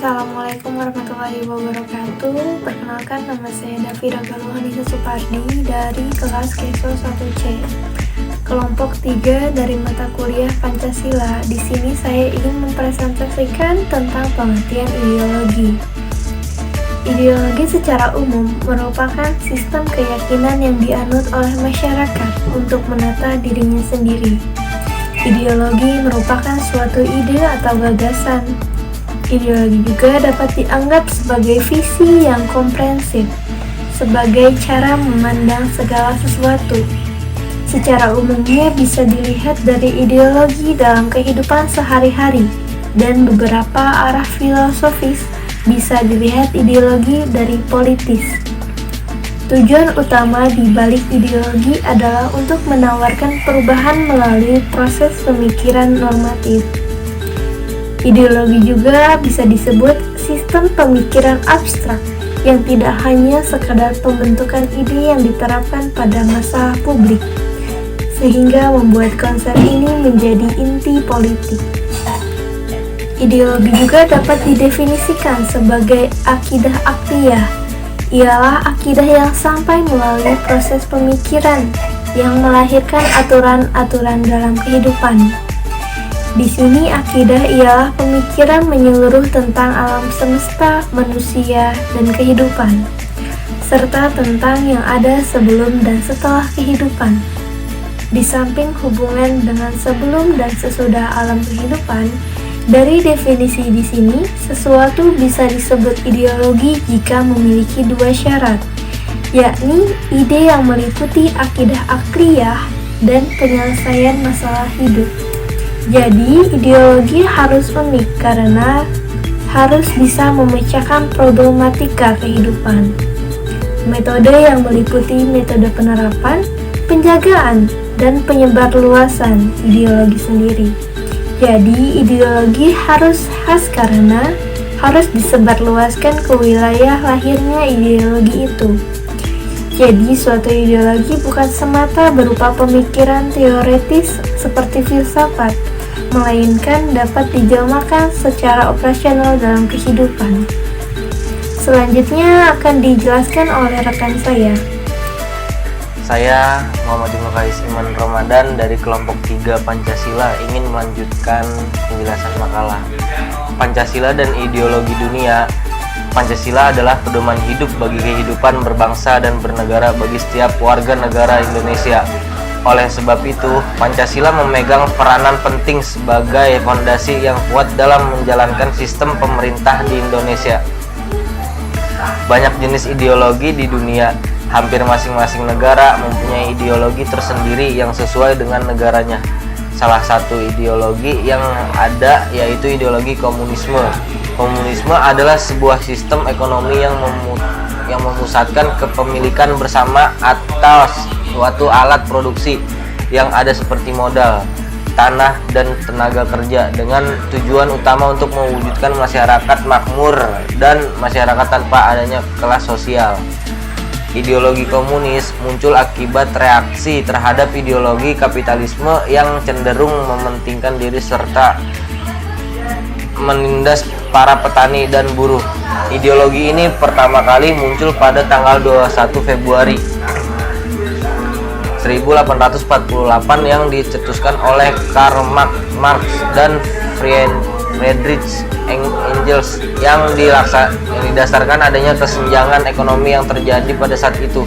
Assalamualaikum warahmatullahi wabarakatuh. Perkenalkan, nama saya Davira Galuhanisa Supardi dari kelas KESO 1C, kelompok 3 dari mata kuliah Pancasila. Di sini saya ingin mempresentasikan tentang pengertian ideologi. Ideologi secara umum merupakan sistem keyakinan yang dianut oleh masyarakat untuk menata dirinya sendiri. Ideologi merupakan suatu ide atau gagasan. Ideologi juga dapat dianggap sebagai visi yang komprehensif, sebagai cara memandang segala sesuatu. Secara umumnya bisa dilihat dari ideologi dalam kehidupan sehari-hari, dan beberapa arah filosofis bisa dilihat ideologi dari politis. Tujuan utama di balik ideologi adalah untuk menawarkan perubahan melalui proses pemikiran normatif. Ideologi juga bisa disebut sistem pemikiran abstrak yang tidak hanya sekadar pembentukan ide yang diterapkan pada masalah publik, sehingga membuat konsep ini menjadi inti politik. Ideologi juga dapat didefinisikan sebagai akidah akliyah, ialah akidah yang sampai melalui proses pemikiran yang melahirkan aturan-aturan dalam kehidupan. Di sini akidah ialah pemikiran menyeluruh tentang alam semesta, manusia, dan kehidupan, serta tentang yang ada sebelum dan setelah kehidupan. Di samping hubungan dengan sebelum dan sesudah alam kehidupan, dari definisi di sini, sesuatu bisa disebut ideologi jika memiliki dua syarat, yakni ide yang meliputi akidah akliyah dan penyelesaian masalah hidup. Jadi, ideologi harus unik karena harus bisa memecahkan problematika kehidupan. Metode yang meliputi metode penerapan, penjagaan, dan penyebarluasan ideologi sendiri. Jadi, ideologi harus khas karena harus disebarluaskan ke wilayah lahirnya ideologi itu. Jadi, suatu ideologi bukan semata berupa pemikiran teoretis seperti filsafat, melainkan dapat dijelmakan secara operasional dalam kehidupan. Selanjutnya akan dijelaskan oleh rekan saya. Saya Muhammad Ibnukais Iman Ramadan dari kelompok 3 Pancasila ingin melanjutkan penjelasan makalah Pancasila dan ideologi dunia. Pancasila adalah pedoman hidup bagi kehidupan berbangsa dan bernegara bagi setiap warga negara Indonesia. Oleh sebab itu, Pancasila memegang peranan penting sebagai fondasi yang kuat dalam menjalankan sistem pemerintah di Indonesia. Banyak jenis ideologi di dunia. Hampir masing-masing negara mempunyai ideologi tersendiri yang sesuai dengan negaranya. Salah satu ideologi yang ada yaitu ideologi komunisme. Komunisme adalah sebuah sistem ekonomi yang memusatkan kepemilikan bersama atas suatu alat produksi yang ada seperti modal, tanah, dan tenaga kerja dengan tujuan utama untuk mewujudkan masyarakat makmur dan masyarakat tanpa adanya kelas sosial. Ideologi komunis muncul akibat reaksi terhadap ideologi kapitalisme yang cenderung mementingkan diri serta menindas para petani dan buruh. Ideologi ini pertama kali muncul pada tanggal 21 Februari 1848 yang dicetuskan oleh Karl Marx dan Friedrich Engels yang didasarkan adanya kesenjangan ekonomi yang terjadi pada saat itu.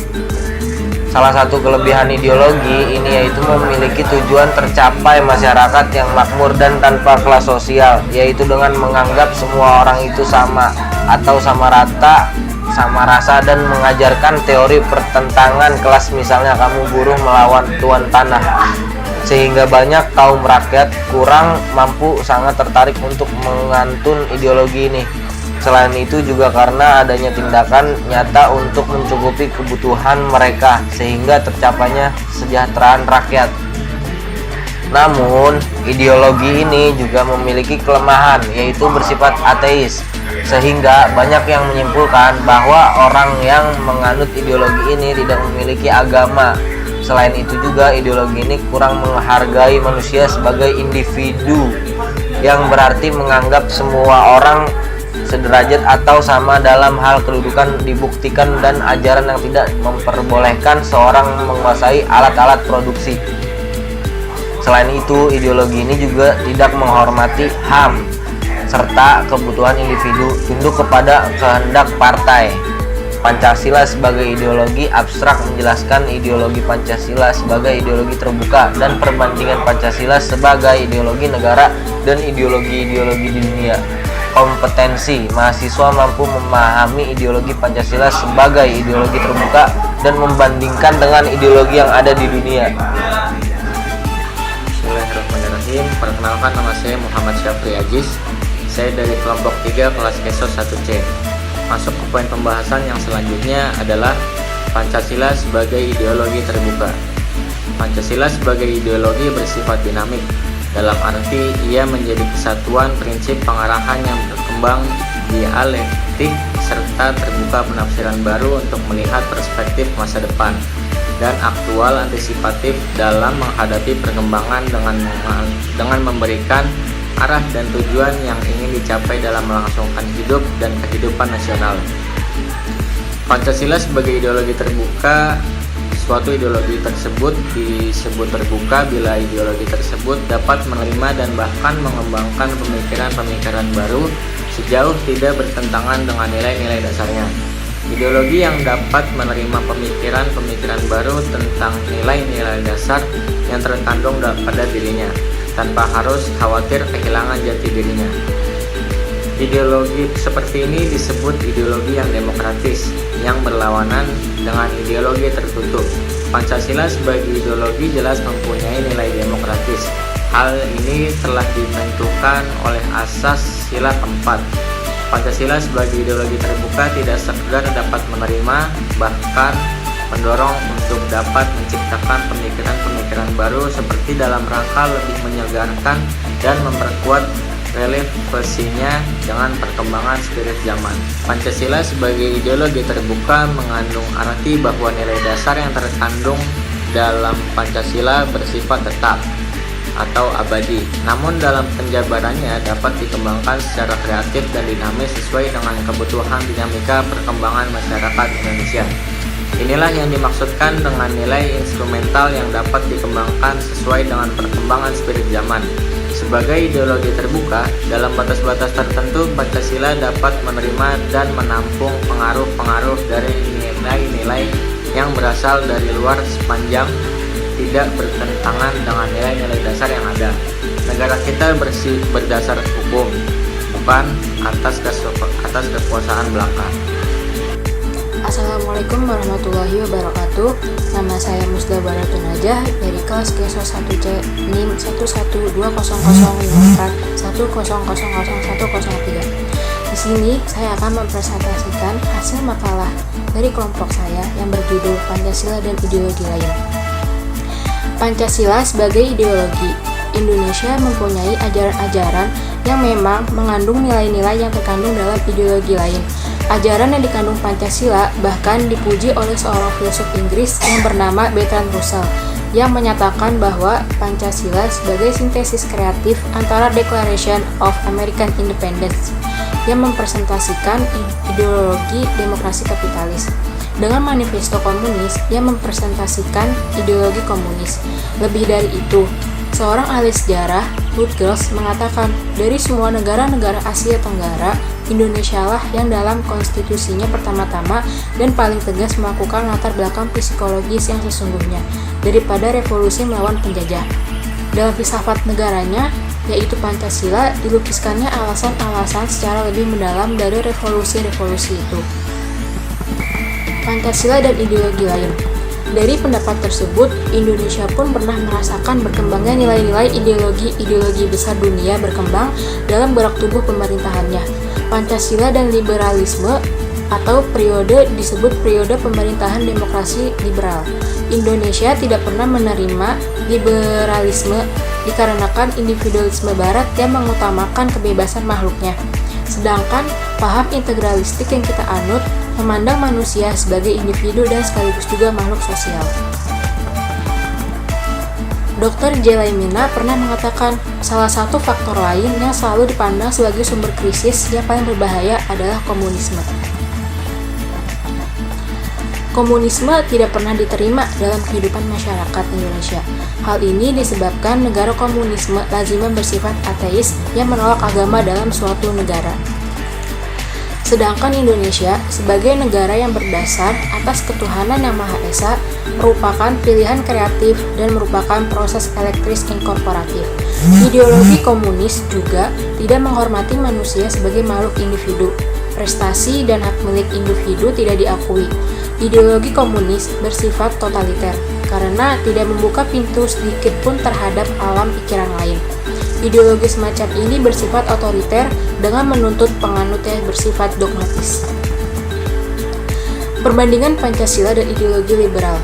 Salah satu kelebihan ideologi ini yaitu memiliki tujuan tercapai masyarakat yang makmur dan tanpa kelas sosial, yaitu dengan menganggap semua orang itu sama atau sama rata, sama rasa, dan mengajarkan teori pertentangan kelas, misalnya kamu buruh melawan tuan tanah, sehingga banyak kaum rakyat kurang mampu sangat tertarik untuk mengantun ideologi ini. Selain itu juga karena adanya tindakan nyata untuk mencukupi kebutuhan mereka sehingga tercapainya kesejahteraan rakyat. Namun, ideologi ini juga memiliki kelemahan, yaitu bersifat ateis, sehingga banyak yang menyimpulkan bahwa orang yang menganut ideologi ini tidak memiliki agama. Selain itu juga ideologi ini kurang menghargai manusia sebagai individu, yang berarti menganggap semua orang sederajat atau sama dalam hal kedudukan dibuktikan dan ajaran yang tidak memperbolehkan seorang menguasai alat-alat produksi. Selain itu, ideologi ini juga tidak menghormati HAM serta kebutuhan individu, tunduk kepada kehendak partai. Pancasila sebagai ideologi abstrak menjelaskan ideologi Pancasila sebagai ideologi terbuka dan perbandingan Pancasila sebagai ideologi negara dan ideologi-ideologi di dunia. Kompetensi mahasiswa mampu memahami ideologi Pancasila sebagai ideologi terbuka dan membandingkan dengan ideologi yang ada di dunia. Bismillahirrahmanirrahim. Perkenalkan, nama saya Muhammad Syafri Aziz. Saya dari kelompok 3 kelas KESO 1C. Masuk ke poin pembahasan yang selanjutnya adalah Pancasila sebagai ideologi terbuka. Pancasila sebagai ideologi bersifat dinamik, dalam arti ia menjadi kesatuan prinsip pengarahan yang berkembang dialektik serta terbuka penafsiran baru untuk melihat perspektif masa depan dan aktual antisipatif dalam menghadapi perkembangan dengan memberikan arah dan tujuan yang ingin dicapai dalam melangsungkan hidup dan kehidupan nasional. Pancasila sebagai ideologi terbuka, suatu ideologi tersebut disebut terbuka bila ideologi tersebut dapat menerima dan bahkan mengembangkan pemikiran-pemikiran baru sejauh tidak bertentangan dengan nilai-nilai dasarnya. Ideologi yang dapat menerima pemikiran-pemikiran baru tentang nilai-nilai dasar yang terkandung pada dirinya, tanpa harus khawatir kehilangan jati dirinya. Ideologi seperti ini disebut ideologi yang demokratis, yang berlawanan dengan ideologi tertutup. Pancasila sebagai ideologi jelas mempunyai nilai demokratis. Hal ini telah ditentukan oleh asas sila keempat. Pancasila sebagai ideologi terbuka tidak sekedar dapat menerima, bahkan mendorong untuk dapat menciptakan pemikiran-pemikiran baru seperti dalam rangka lebih menyegarkan dan memperkuat relevansinya dengan perkembangan spirit zaman. Pancasila sebagai ideologi terbuka mengandung arti bahwa nilai dasar yang terkandung dalam Pancasila bersifat tetap atau abadi, namun dalam penjabarannya dapat dikembangkan secara kreatif dan dinamis sesuai dengan kebutuhan dinamika perkembangan masyarakat Indonesia. Inilah yang dimaksudkan dengan nilai instrumental yang dapat dikembangkan sesuai dengan perkembangan spirit zaman. Sebagai ideologi terbuka, dalam batas-batas tertentu Pancasila dapat menerima dan menampung pengaruh-pengaruh dari nilai-nilai yang berasal dari luar sepanjang tidak bertentangan dengan nilai-nilai dasar yang ada. Negara kita berdasar hukum, bukan atas kekuasaan belaka. Assalamualaikum warahmatullahi wabarakatuh. Nama saya Musda Baratun Najah dari kelas KESO 1C NIM 112000410000103. Di sini saya akan mempresentasikan hasil makalah dari kelompok saya yang berjudul Pancasila dan Ideologi Lain. Pancasila sebagai ideologi. Indonesia mempunyai ajaran-ajaran yang memang mengandung nilai-nilai yang terkandung dalam ideologi lain. Ajaran yang dikandung Pancasila bahkan dipuji oleh seorang filsuf Inggris yang bernama Bertrand Russell, yang menyatakan bahwa Pancasila sebagai sintesis kreatif antara Declaration of American Independence yang mempresentasikan ideologi demokrasi kapitalis dengan manifesto komunis yang mempresentasikan ideologi komunis. Lebih dari itu, seorang ahli sejarah, Rutgers, mengatakan dari semua negara-negara Asia Tenggara, Indonesia lah yang dalam konstitusinya pertama-tama dan paling tegas melakukan latar belakang psikologis yang sesungguhnya daripada revolusi melawan penjajah. Dalam filsafat negaranya, yaitu Pancasila, dilukiskannya alasan-alasan secara lebih mendalam dari revolusi-revolusi itu. Pancasila dan ideologi lain. Dari pendapat tersebut, Indonesia pun pernah merasakan berkembangnya nilai-nilai ideologi besar dunia berkembang dalam gerak tubuh pemerintahannya. Pancasila dan liberalisme atau periode disebut periode pemerintahan demokrasi liberal. Indonesia tidak pernah menerima liberalisme dikarenakan individualisme barat yang mengutamakan kebebasan makhluknya. Sedangkan paham integralistik yang kita anut memandang manusia sebagai individu dan sekaligus juga makhluk sosial. Dr. Jelaimina pernah mengatakan, salah satu faktor lain yang selalu dipandang sebagai sumber krisis yang paling berbahaya adalah komunisme. Komunisme tidak pernah diterima dalam kehidupan masyarakat Indonesia. Hal ini disebabkan negara komunisme lazimnya bersifat ateis yang menolak agama dalam suatu negara. Sedangkan Indonesia, sebagai negara yang berdasar atas ketuhanan yang Maha Esa, merupakan pilihan kreatif dan merupakan proses elektris inkorporatif. Ideologi komunis juga tidak menghormati manusia sebagai makhluk individu. Prestasi dan hak milik individu tidak diakui. Ideologi komunis bersifat totaliter karena tidak membuka pintu sedikit pun terhadap alam pikiran lain. Ideologi semacam ini bersifat otoriter dengan menuntut penganutnya bersifat dogmatis. Perbandingan Pancasila dan ideologi liberal.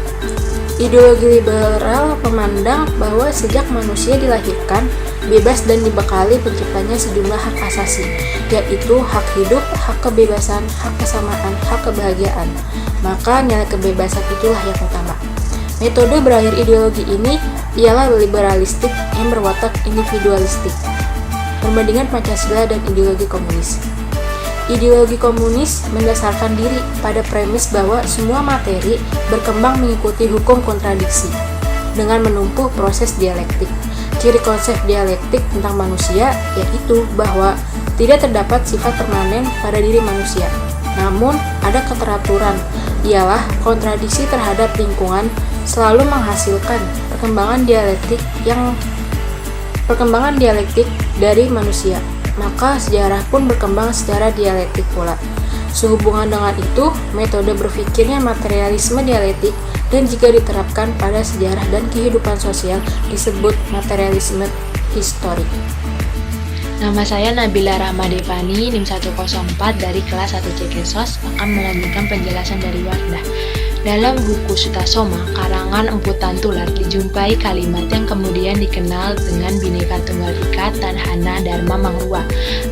Ideologi liberal memandang bahwa sejak manusia dilahirkan, bebas dan dibekali penciptanya sejumlah hak asasi, yaitu hak hidup, hak kebebasan, hak kesamaan, hak kebahagiaan. Maka nilai kebebasan itulah yang utama. Metode berakhir ideologi ini ialah liberalistik yang berwatak individualistik. Perbandingan Pancasila dan ideologi komunis. Ideologi komunis mendasarkan diri pada premis bahwa semua materi berkembang mengikuti hukum kontradiksi dengan menempuh proses dialektik. Ciri konsep dialektik tentang manusia yaitu bahwa tidak terdapat sifat permanen pada diri manusia, namun ada keteraturan, ialah kontradiksi terhadap lingkungan selalu menghasilkan perkembangan dialektik dari manusia. Maka sejarah pun berkembang secara dialektik pula. Sehubungan dengan itu, metode berpikirnya materialisme dialektik dan jika diterapkan pada sejarah dan kehidupan sosial disebut materialisme historik. Nama saya Nabila Rahmadevani, NIM 104 dari kelas 1C Kesos, akan melanjutkan penjelasan dari Wardah. Dalam buku Sutasoma, karangan Empu Tantular, dijumpai kalimat yang kemudian dikenal dengan Bhinneka Tunggal Ika Tanhana Dharma Mangrua.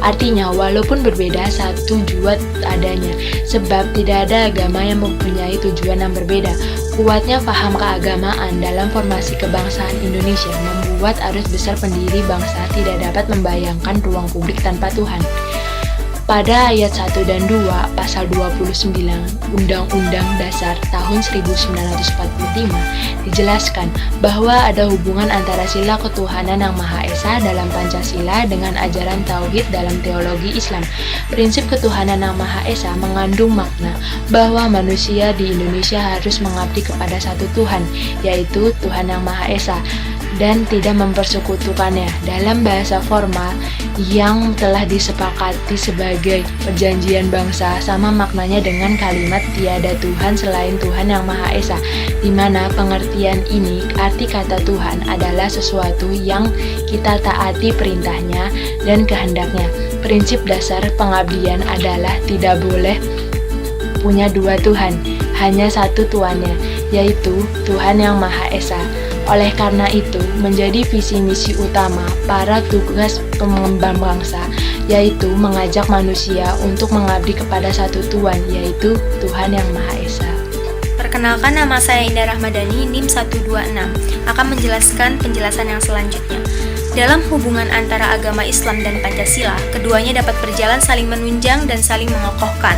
Artinya, walaupun berbeda, satu jua adanya, sebab tidak ada agama yang mempunyai tujuan yang berbeda. Kuatnya paham keagamaan dalam formasi kebangsaan Indonesia membuat arus besar pendiri bangsa tidak dapat membayangkan ruang publik tanpa Tuhan. Pada ayat 1 dan 2 pasal 29 Undang-Undang Dasar tahun 1945 dijelaskan bahwa ada hubungan antara sila ketuhanan yang Maha Esa dalam Pancasila dengan ajaran Tauhid dalam teologi Islam. Prinsip ketuhanan yang Maha Esa mengandung makna bahwa manusia di Indonesia harus mengabdi kepada satu Tuhan, yaitu Tuhan yang Maha Esa, dan tidak mempersekutukannya. Dalam bahasa formal yang telah disepakati sebagai perjanjian bangsa, sama maknanya dengan kalimat tiada Tuhan selain Tuhan yang Maha Esa, di mana pengertian ini arti kata Tuhan adalah sesuatu yang kita taati perintahnya dan kehendaknya. Prinsip dasar pengabdian adalah tidak boleh punya dua Tuhan, hanya satu Tuannya, yaitu Tuhan yang Maha Esa. Oleh karena itu, menjadi visi misi utama para tugas pengembang bangsa, yaitu mengajak manusia untuk mengabdi kepada satu Tuhan, yaitu Tuhan yang Maha Esa. Perkenalkan, nama saya Indah Rahmadani, NIM 126, akan menjelaskan penjelasan yang selanjutnya. Dalam hubungan antara agama Islam dan Pancasila, keduanya dapat berjalan saling menunjang dan saling mengokohkan.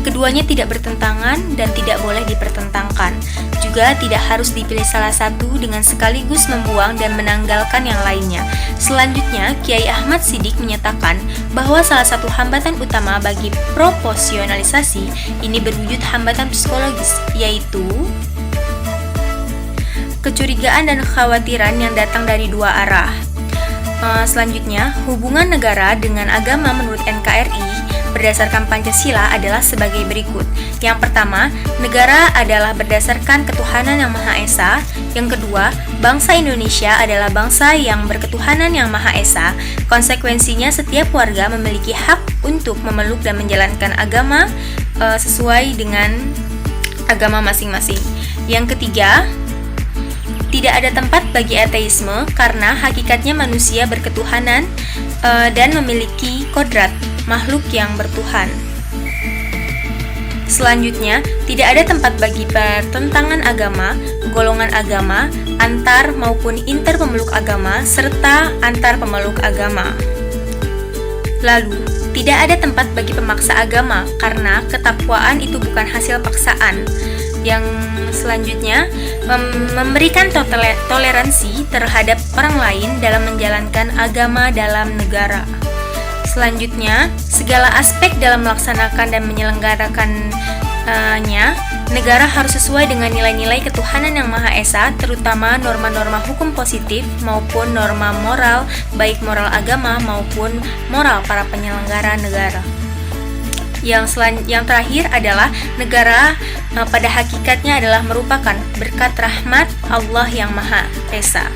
Keduanya tidak bertentangan dan tidak boleh dipertentangkan. Juga tidak harus dipilih salah satu dengan sekaligus membuang dan menanggalkan yang lainnya. Selanjutnya, Kiai Ahmad Siddiq menyatakan bahwa salah satu hambatan utama bagi proporsionalisasi ini berwujud hambatan psikologis, yaitu kecurigaan dan kekhawatiran yang datang dari dua arah. Selanjutnya, hubungan negara dengan agama menurut NKRI berdasarkan Pancasila adalah sebagai berikut. Yang pertama, negara adalah berdasarkan ketuhanan yang Maha Esa. Yang kedua, bangsa Indonesia adalah bangsa yang berketuhanan yang Maha Esa. Konsekuensinya, setiap warga memiliki hak untuk memeluk dan menjalankan agama sesuai dengan agama masing-masing. Yang ketiga, tidak ada tempat bagi ateisme karena hakikatnya manusia berketuhanan dan memiliki kodrat makhluk yang bertuhan. Selanjutnya, tidak ada tempat bagi pertentangan agama, golongan agama, antar maupun inter pemeluk agama, serta antar pemeluk agama. Lalu, tidak ada tempat bagi pemaksa agama karena ketakwaan itu bukan hasil paksaan. Yang selanjutnya, memberikan toleransi terhadap orang lain dalam menjalankan agama dalam negara. Selanjutnya, segala aspek dalam melaksanakan dan menyelenggarakannya, negara harus sesuai dengan nilai-nilai ketuhanan yang Maha Esa, terutama norma-norma hukum positif maupun norma moral, baik moral agama maupun moral para penyelenggara negara. Yang terakhir adalah negara pada hakikatnya adalah merupakan berkat rahmat Allah yang Maha Esa.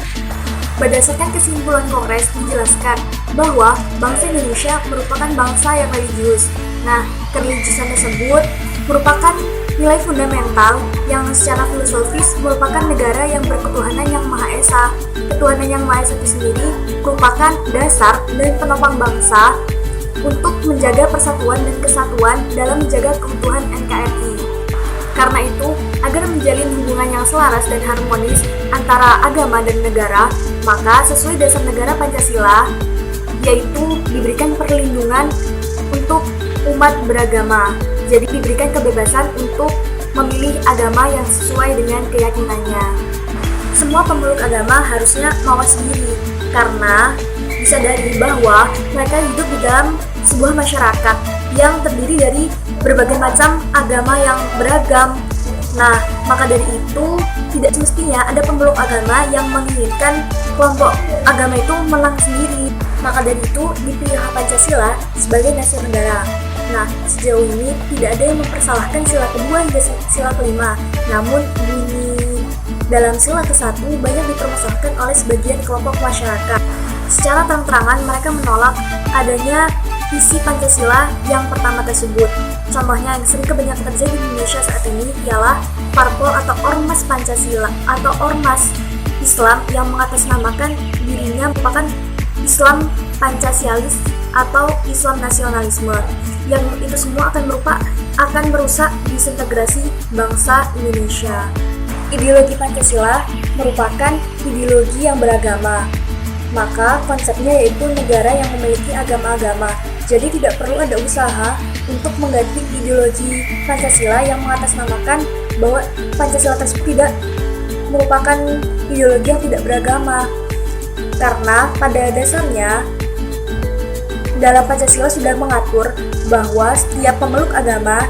Berdasarkan kesimpulan Kongres menjelaskan bahwa bangsa Indonesia merupakan bangsa yang religius. Nah, kereligiusan tersebut merupakan nilai fundamental yang secara filosofis merupakan negara yang berketuhanan yang Maha Esa. Ketuhanan yang Maha Esa itu sendiri merupakan dasar dan penopang bangsa untuk menjaga persatuan dan kesatuan dalam menjaga keutuhan NKRI. Karena itu, agar menjalin hubungan yang selaras dan harmonis antara agama dan negara, maka sesuai dasar negara Pancasila, yaitu diberikan perlindungan untuk umat beragama. Jadi diberikan kebebasan untuk memilih agama yang sesuai dengan keyakinannya. Semua pemeluk agama harusnya mawas diri, karena disadari bahwa mereka hidup di dalam sebuah masyarakat yang terdiri dari berbagai macam agama yang beragam. Nah, maka dari itu tidak semestinya ada pemeluk agama yang menginginkan kelompok agama itu menang sendiri. Maka dari itu dipilih Pancasila sebagai dasar negara. Nah, sejauh ini tidak ada yang mempersalahkan sila kedua hingga sila kelima. Namun bunyi dalam sila ke-1 banyak dipermasalahkan oleh sebagian kelompok masyarakat. Secara terang-terangan mereka menolak adanya isi Pancasila yang pertama tersebut. Contohnya yang sering kebanyakan terjadi di Indonesia saat ini ialah parpol atau ormas Pancasila atau ormas Islam yang mengatasnamakan dirinya merupakan Islam Pancasialis atau Islam nasionalisme. Yang itu semua akan merusak disintegrasi bangsa Indonesia. Ideologi Pancasila merupakan ideologi yang beragama. Maka konsepnya yaitu negara yang memiliki agama-agama. Jadi tidak perlu ada usaha untuk mengganti ideologi Pancasila yang mengatasnamakan bahwa Pancasila tersebut tidak merupakan ideologi yang tidak beragama. Karena pada dasarnya dalam Pancasila sudah mengatur bahwa setiap pemeluk agama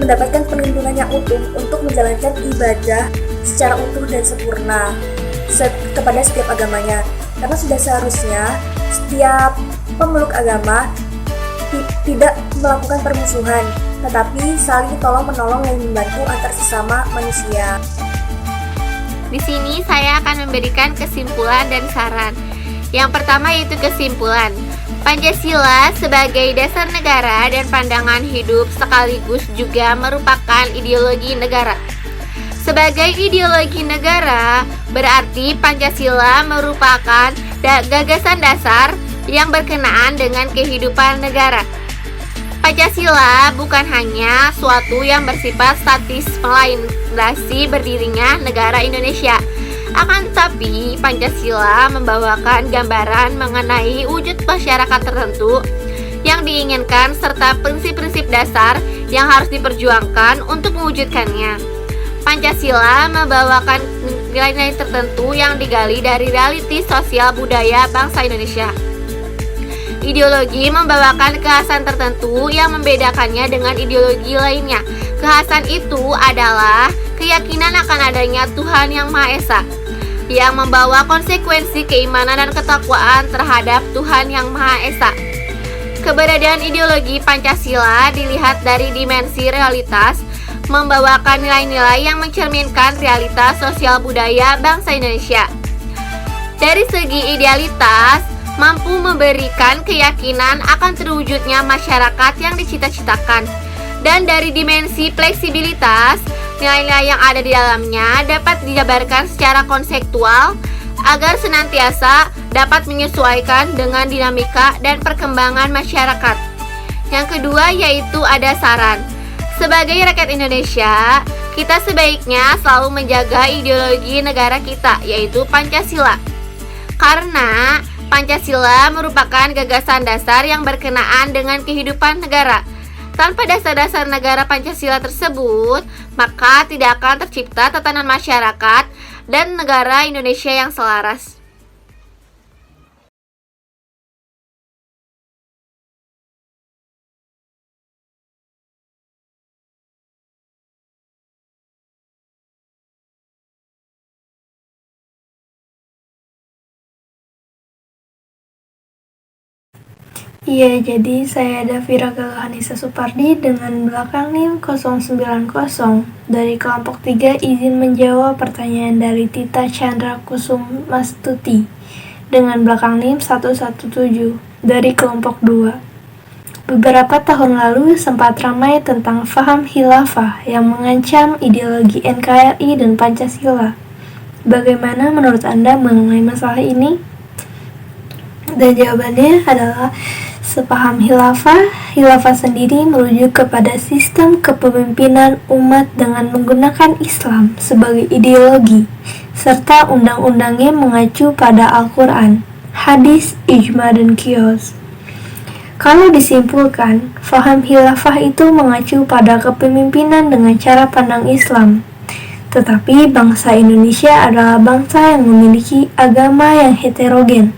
mendapatkan perlindungan yang utuh untuk menjalankan ibadah secara utuh dan sempurna kepada setiap agamanya. Karena sudah seharusnya setiap pemeluk agama tidak melakukan permusuhan, tetapi saling tolong-menolong dan membantu antar sesama manusia. Di sini saya akan memberikan kesimpulan dan saran. Yang pertama yaitu kesimpulan. Pancasila sebagai dasar negara dan pandangan hidup sekaligus juga merupakan ideologi negara. Sebagai ideologi negara, berarti Pancasila merupakan gagasan dasar yang berkenaan dengan kehidupan negara. Pancasila bukan hanya suatu yang bersifat statis melandasi berdirinya negara Indonesia. Akan tetapi, Pancasila membawakan gambaran mengenai wujud masyarakat tertentu yang diinginkan serta prinsip-prinsip dasar yang harus diperjuangkan untuk mewujudkannya. Pancasila membawakan nilai-nilai tertentu yang digali dari realiti sosial budaya bangsa Indonesia. Ideologi membawakan kekhasan tertentu yang membedakannya dengan ideologi lainnya. Kekhasan itu adalah keyakinan akan adanya Tuhan yang Maha Esa, yang membawa konsekuensi keimanan dan ketakwaan terhadap Tuhan yang Maha Esa. Keberadaan ideologi Pancasila dilihat dari dimensi realitas, membawakan nilai-nilai yang mencerminkan realitas sosial budaya bangsa Indonesia. Dari segi idealitas, mampu memberikan keyakinan akan terwujudnya masyarakat yang dicita-citakan. Dan dari dimensi fleksibilitas, nilai-nilai yang ada di dalamnya dapat dijabarkan secara konseptual agar senantiasa dapat menyesuaikan dengan dinamika dan perkembangan masyarakat. Yang kedua yaitu ada saran. Sebagai rakyat Indonesia, Kita sebaiknya selalu menjaga ideologi negara kita, yaitu Pancasila. Karena Pancasila merupakan gagasan dasar yang berkenaan dengan kehidupan negara. Tanpa dasar-dasar negara Pancasila tersebut, maka tidak akan tercipta tatanan masyarakat dan negara Indonesia yang selaras. Iya, jadi saya Davira Galuhanisa Supardi dengan belakang NIM 090 dari kelompok 3 izin menjawab pertanyaan dari Tita Chandra Kusumastuti dengan belakang NIM 117 dari kelompok 2. Beberapa tahun lalu sempat ramai tentang faham khilafah yang mengancam ideologi NKRI dan Pancasila. Bagaimana menurut Anda mengenai masalah ini? Dan jawabannya adalah sepaham khilafah sendiri merujuk kepada sistem kepemimpinan umat dengan menggunakan Islam sebagai ideologi, serta undang-undangnya mengacu pada Al-Quran, hadis, ijma, dan qiyas. Kalau disimpulkan, faham khilafah itu mengacu pada kepemimpinan dengan cara pandang Islam. Tetapi bangsa Indonesia adalah bangsa yang memiliki agama yang heterogen,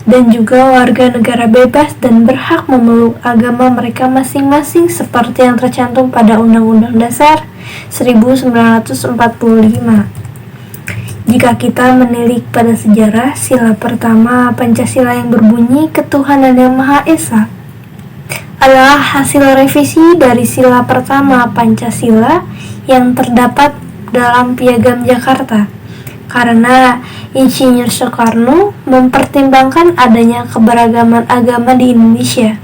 dan juga warga negara bebas dan berhak memeluk agama mereka masing-masing seperti yang tercantum pada Undang-Undang Dasar 1945. Jika kita menilik pada sejarah, sila pertama Pancasila yang berbunyi Ketuhanan Yang Maha Esa adalah hasil revisi dari sila pertama Pancasila yang terdapat dalam Piagam Jakarta. Karena Insinyur Soekarno mempertimbangkan adanya keberagaman agama di Indonesia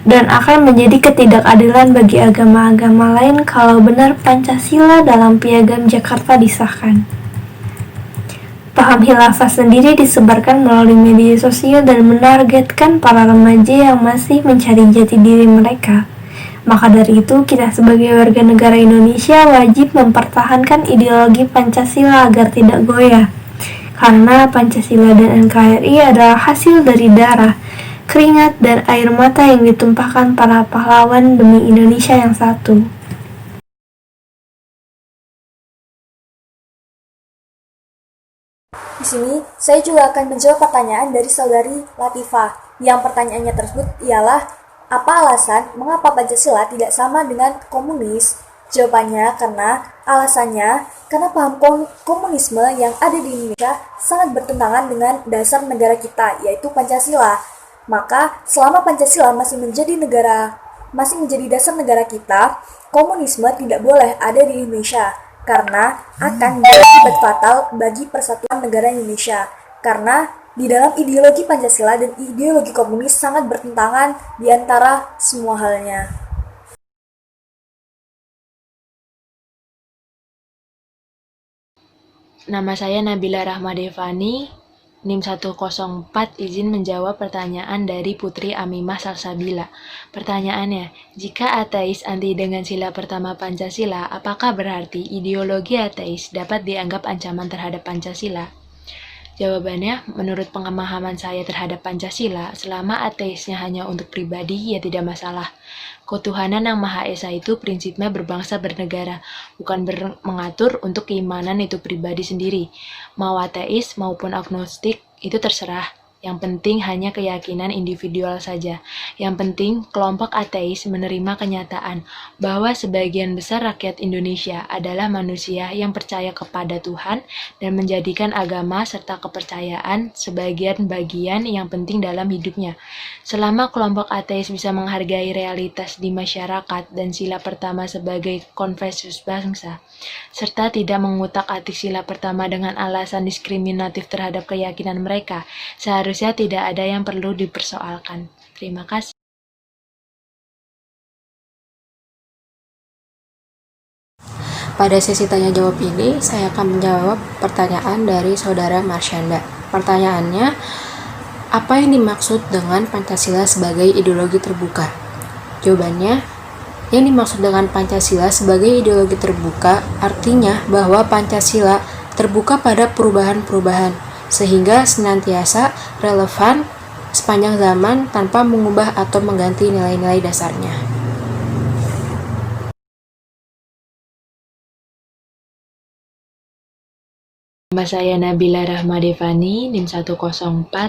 dan akan menjadi ketidakadilan bagi agama-agama lain kalau benar Pancasila dalam Piagam Jakarta disahkan. Paham khilafah sendiri disebarkan melalui media sosial dan menargetkan para remaja yang masih mencari jati diri mereka. Maka dari itu, kita sebagai warga negara Indonesia wajib mempertahankan ideologi Pancasila agar tidak goyah. Karena Pancasila dan NKRI adalah hasil dari darah, keringat, dan air mata yang ditumpahkan para pahlawan demi Indonesia yang satu. Di sini, saya juga akan menjawab pertanyaan dari saudari Latifah. Yang pertanyaannya tersebut ialah, apa alasan mengapa Pancasila tidak sama dengan komunis? Jawabannya karena paham komunisme yang ada di Indonesia sangat bertentangan dengan dasar negara kita, yaitu Pancasila. Maka selama Pancasila masih menjadi dasar negara kita, komunisme tidak boleh ada di Indonesia karena akan berakibat fatal bagi persatuan negara Indonesia. Karena di dalam ideologi Pancasila dan ideologi komunis sangat bertentangan di antara semua halnya. Nama saya Nabila Rahmadevani, NIM 104, izin menjawab pertanyaan dari Putri Amimah Salsabila. Pertanyaannya, jika ateis anti dengan sila pertama Pancasila, apakah berarti ideologi ateis dapat dianggap ancaman terhadap Pancasila? Jawabannya, menurut pemahaman saya terhadap Pancasila, selama ateisnya hanya untuk pribadi, ya tidak masalah. Ketuhanan yang Maha Esa itu prinsipnya berbangsa bernegara, bukan mengatur untuk keimanan itu pribadi sendiri. Mau ateis maupun agnostik, itu terserah. Yang penting hanya keyakinan individual saja. Yang penting kelompok ateis menerima kenyataan bahwa sebagian besar rakyat Indonesia adalah manusia yang percaya kepada Tuhan dan menjadikan agama serta kepercayaan sebagian bagian yang penting dalam hidupnya. Selama kelompok ateis bisa menghargai realitas di masyarakat dan sila pertama sebagai konsensus bangsa, serta tidak mengutak-atik sila pertama dengan alasan diskriminatif terhadap keyakinan mereka, seharusnya tidak ada yang perlu dipersoalkan. Terima kasih. Pada sesi tanya jawab ini, saya akan menjawab pertanyaan dari saudara Marsyanda. Pertanyaannya, apa yang dimaksud dengan Pancasila sebagai ideologi terbuka? Jawabannya, Yang dimaksud dengan Pancasila sebagai ideologi terbuka artinya bahwa Pancasila terbuka pada perubahan-perubahan, sehingga senantiasa relevan sepanjang zaman tanpa mengubah atau mengganti nilai-nilai dasarnya. Nama saya Nabila Rahmadevani, NIM 104,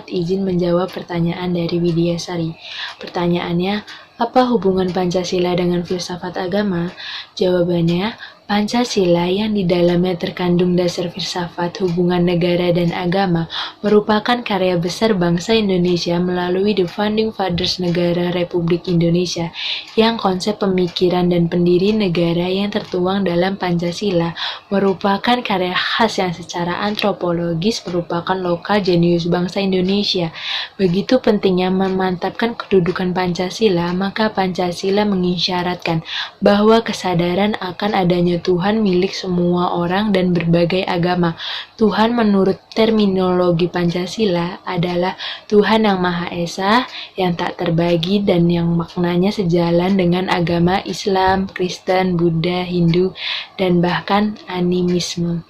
izin menjawab pertanyaan dari Widya Sari. Pertanyaannya, apa hubungan Pancasila dengan filsafat agama? Jawabannya, Pancasila yang di dalamnya terkandung dasar filsafat hubungan negara dan agama merupakan karya besar bangsa Indonesia melalui The Founding Fathers Negara Republik Indonesia yang konsep pemikiran dan pendiri negara yang tertuang dalam Pancasila merupakan karya khas yang secara antropologis merupakan lokal jenius bangsa Indonesia. Begitu pentingnya memantapkan kedudukan Pancasila, maka Pancasila mengisyaratkan bahwa kesadaran akan adanya Tuhan milik semua orang dan berbagai agama. Tuhan menurut terminologi Pancasila adalah Tuhan yang Maha Esa, yang tak terbagi dan yang maknanya sejalan dengan agama Islam, Kristen, Buddha, Hindu, dan bahkan animisme.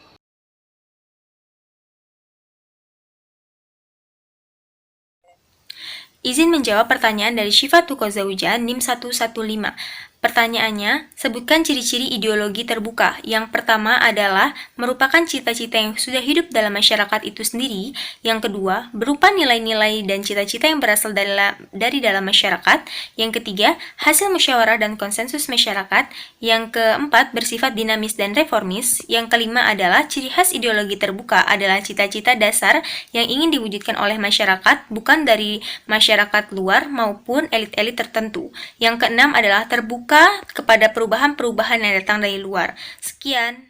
Izin menjawab pertanyaan dari Syifa Tukozauja, NIM 115. Pertanyaannya, sebutkan ciri-ciri ideologi terbuka. Yang pertama adalah merupakan cita-cita yang sudah hidup dalam masyarakat itu sendiri. Yang kedua, berupa nilai-nilai dan cita-cita yang berasal dari dalam masyarakat. Yang ketiga, hasil musyawarah dan konsensus masyarakat. Yang keempat, bersifat dinamis dan reformis. Yang kelima adalah ciri khas ideologi terbuka adalah cita-cita dasar yang ingin diwujudkan oleh masyarakat, bukan dari masyarakat luar maupun elit-elit tertentu. Yang keenam adalah terbuka kepada perubahan-perubahan yang datang dari luar. Sekian.